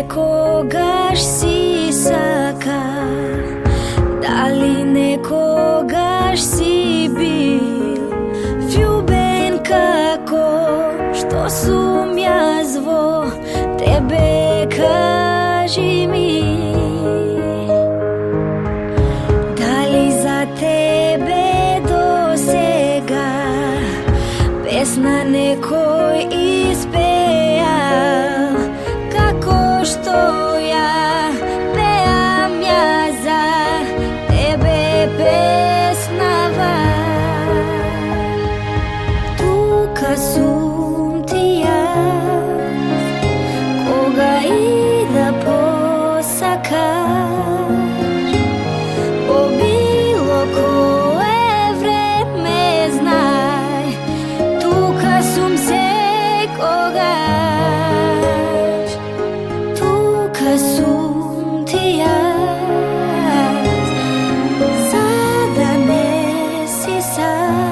некогаш си сака, дали некогаш си бил влюбен како што сум јас во тебе, кажи ми. Дали за тебе до сега песна некој испеал како што ја пеам јас за тебе песнава. Тука сум ти јас, кога и да посакаш, по било кое време знај, тука сум секогаш. Тука сум ти јас, за да не си сам.